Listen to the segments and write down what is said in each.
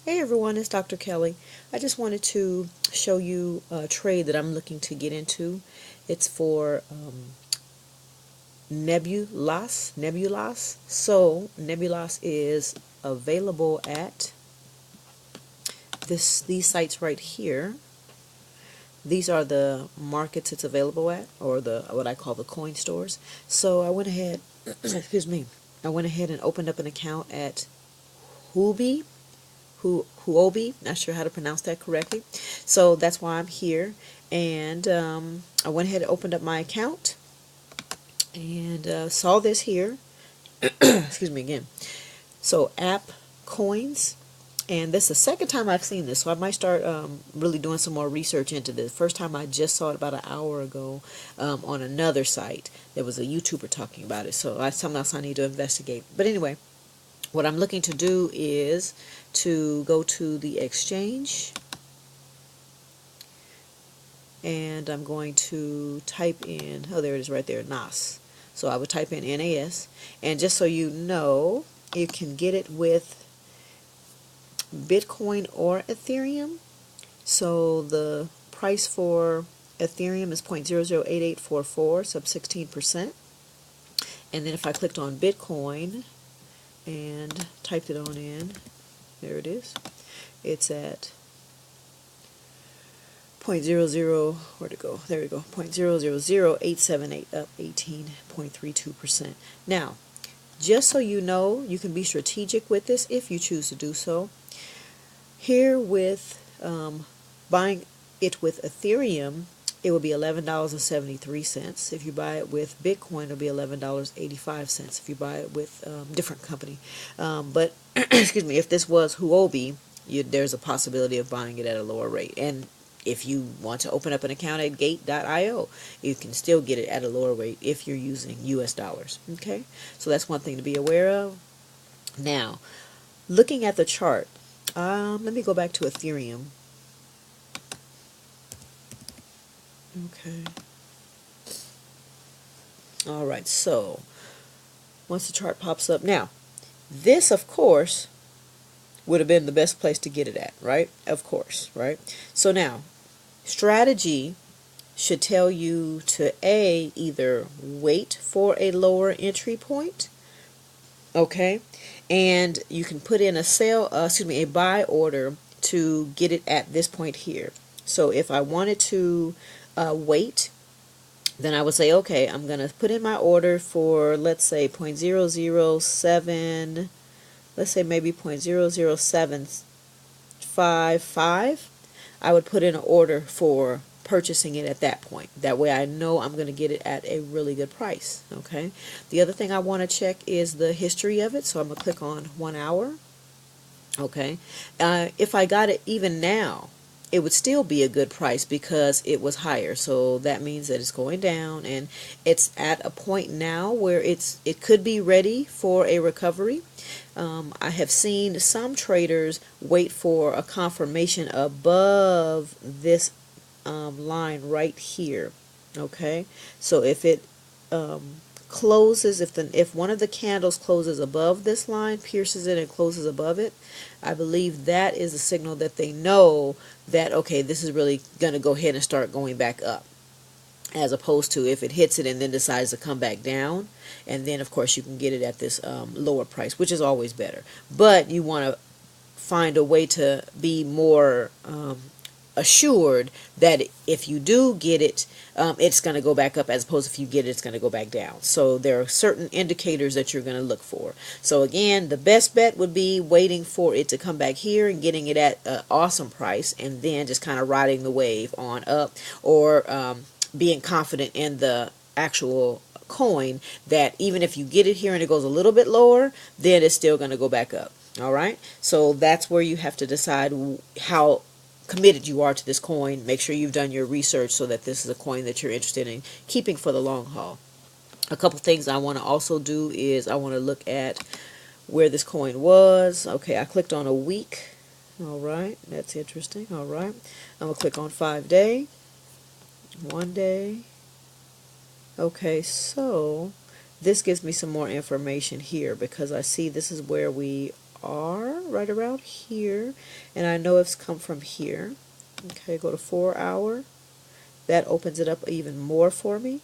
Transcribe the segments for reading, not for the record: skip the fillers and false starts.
Hey everyone, it's Dr. Kelly. I just wanted to show you a trade that I'm looking to get into. It's for Nebulas. So Nebulas is available at these sites right here. These are the markets it's available at, or the what I call the coin stores. So I went ahead, excuse me, I went ahead and opened up an account at Huobi. Huobi, not sure how to pronounce that correctly. So that's why I'm here. And I went ahead and opened up my account and saw this here. Excuse me again. So app coins. And this is the second time I've seen this, so I might start really doing some more research into this. First time I just saw it about an hour ago on another site. There was a YouTuber talking about it, so that's something else I need to investigate. But anyway, what I'm looking to do is to go to the exchange, and I'm going to type in, oh there it is right there, NAS. So I would type in NAS, and just so you know, you can get it with Bitcoin or Ethereum. So the price for Ethereum is 0.008844, sub 16%. And then if I clicked on Bitcoin and typed it on in, there it is. It's at 0.00, where'd it go? There we go, 0.000878, up 18.32%. Now, just so you know, you can be strategic with this if you choose to do so. Here with buying it with Ethereum, it will be $11.73. If you buy it with Bitcoin, it'll be $11.85. If you buy it with different company, but excuse me, if this was Huobi, there's a possibility of buying it at a lower rate. And if you want to open up an account at gate.io, you can still get it at a lower rate if you're using US dollars. Okay, so that's one thing to be aware of. Now, looking at the chart, let me go back to Ethereum. Okay. All right, so once the chart pops up, now this, of course, would have been the best place to get it at, right? Of course, right? So now, strategy should tell you to either wait for a lower entry point, okay, and you can put in a buy order to get it at this point here. So if I wanted to wait, then I would say, okay, I'm going to put in my order for, let's say, 0.007, let's say maybe 0.00755. I would put in an order for purchasing it at that point. That way I know I'm going to get it at a really good price. Okay. The other thing I want to check is the history of it. So I'm going to click on 1 hour. Okay. If I got it even now, it would still be a good price because it was higher. So that means that it's going down, and it's at a point now where it could be ready for a recovery. I have seen some traders wait for a confirmation above this line right here. Okay, so if it closes, if one of the candles closes above this line, pierces it and closes above it, I believe that is a signal that they know that, okay, this is really going to go ahead and start going back up, as opposed to if it hits it and then decides to come back down, and then of course you can get it at this lower price, which is always better. But you want to find a way to be more assured that if you do get it, it's going to go back up, as opposed to if you get it, it's going to go back down. So there are certain indicators that you're going to look for. So again, the best bet would be waiting for it to come back here and getting it at an awesome price, and then just kind of riding the wave on up, or being confident in the actual coin, that even if you get it here and it goes a little bit lower, then it's still going to go back up. All right, so that's where you have to decide how committed you are to this coin. Make sure you've done your research so that this is a coin that you're interested in keeping for the long haul. A couple things I want to also do is I want to look at where this coin was. Okay, I clicked on a week. All right, that's interesting. All right, I'm going to click on 5 day, 1 day. Okay, so this gives me some more information here, because I see this is where we are right around here, and I know it's come from here. Okay, go to 4 hour. That opens it up even more for me.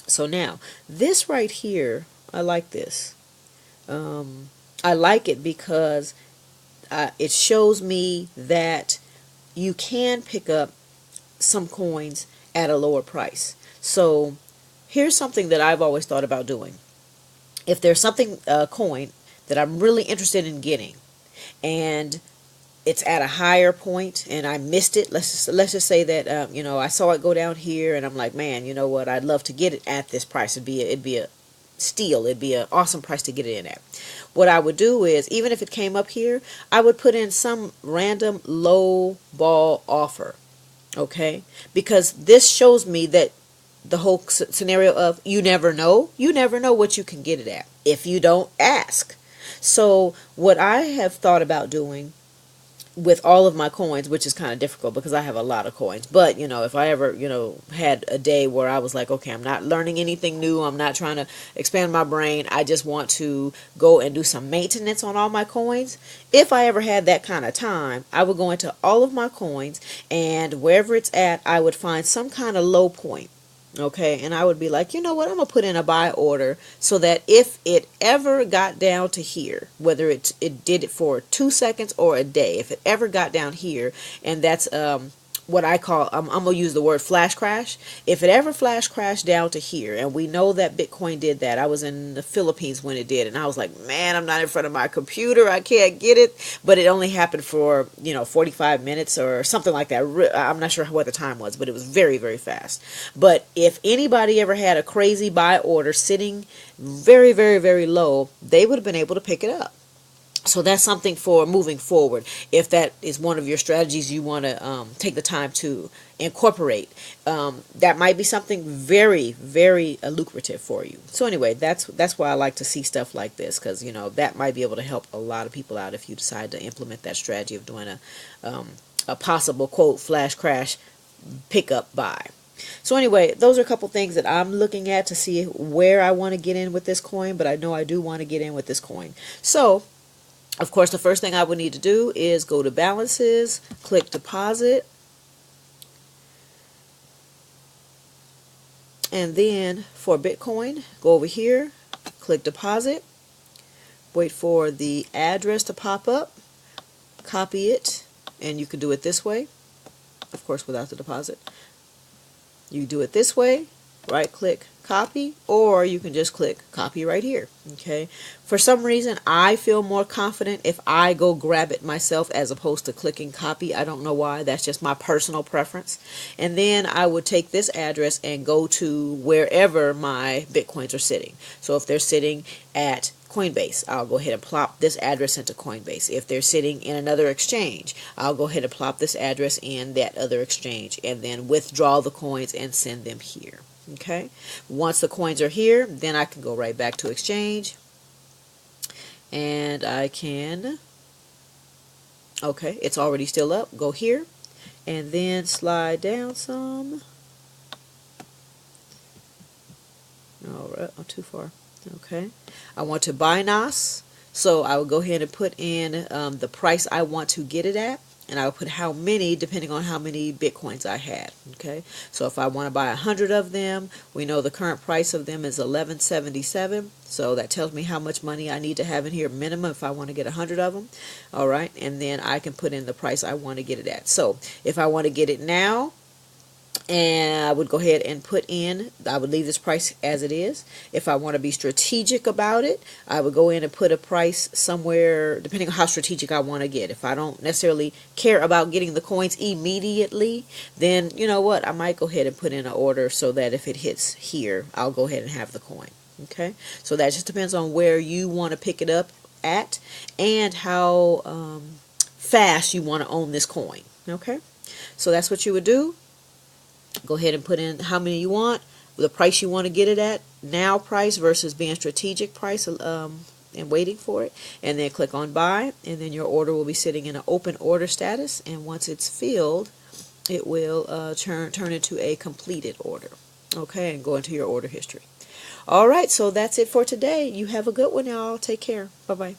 So now, this right here, I like this. I like it because it shows me that you can pick up some coins at a lower price. So here's something that I've always thought about doing. If there's something, coin, that I'm really interested in getting, and it's at a higher point and I missed it. Let's just say that I saw it go down here and I'm like, man, you know what? I'd love to get it at this price. It'd be a steal. It'd be an awesome price to get it in at. What I would do is, even if it came up here, I would put in some random low ball offer. Okay, because this shows me that the whole scenario of you never know what you can get it at if you don't ask. So what I have thought about doing with all of my coins, which is kind of difficult because I have a lot of coins, but if I ever had a day where I was like, okay, I'm not learning anything new, I'm not trying to expand my brain, I just want to go and do some maintenance on all my coins. If I ever had that kind of time, I would go into all of my coins, and wherever it's at, I would find some kind of low point. Okay, and I would be like, you know what, I'm going to put in a buy order so that if it ever got down to here, whether it did it for 2 seconds or a day, if it ever got down here, and that's what I call, I'm going to use the word flash crash. If it ever flash crashed down to here, and we know that Bitcoin did that. I was in the Philippines when it did, and I was like, man, I'm not in front of my computer, I can't get it. But it only happened for 45 minutes or something like that. I'm not sure what the time was, but it was very, very fast. But if anybody ever had a crazy buy order sitting very, very, very low, they would have been able to pick it up. So that's something for moving forward. If that is one of your strategies you want to take the time to incorporate, that might be something very, very lucrative for you. So anyway, that's why I like to see stuff like this, because that might be able to help a lot of people out if you decide to implement that strategy of doing a possible quote flash crash pickup buy. So anyway, those are a couple things that I'm looking at to see where I want to get in with this coin, but I know I do want to get in with this coin. So of course, the first thing I would need to do is go to balances, click deposit, and then for Bitcoin, go over here, click deposit, wait for the address to pop up, copy it, and you can do it this way, of course without the deposit. You do it this way, right click, copy, or you can just click copy right here. Okay, for some reason I feel more confident if I go grab it myself as opposed to clicking copy. I don't know why, that's just my personal preference. And then I would take this address and go to wherever my Bitcoins are sitting. So if they're sitting at Coinbase, I'll go ahead and plop this address into Coinbase. If they're sitting in another exchange, I'll go ahead and plop this address in that other exchange and then withdraw the coins and send them here. Okay, once the coins are here, then I can go right back to exchange, and I can, okay, it's already still up, go here, and then slide down some. Alright, oh, too far. Okay, I want to buy NAS, so I will go ahead and put in the price I want to get it at, and I will put how many depending on how many Bitcoins I had. Okay, so if I want to buy 100 of them, we know the current price of them is $11.77, so that tells me how much money I need to have in here minimum if I want to get 100 of them. Alright, and then I can put in the price I want to get it at. So if I want to get it now, and I would go ahead and put in, I would leave this price as it is. If I want to be strategic about it, I would go in and put a price somewhere depending on how strategic I want to get. If I don't necessarily care about getting the coins immediately, then you know what, I might go ahead and put in an order so that if it hits here, I'll go ahead and have the coin. Okay, so that just depends on where you want to pick it up at and how fast you want to own this coin. Okay, so that's what you would do. Go ahead and put in how many you want, the price you want to get it at, now price versus being strategic price, and waiting for it, and then click on buy, and then your order will be sitting in an open order status, and once it's filled, it will turn into a completed order. Okay, and go into your order history. Alright, so that's it for today. You have a good one, y'all. Take care. Bye-bye.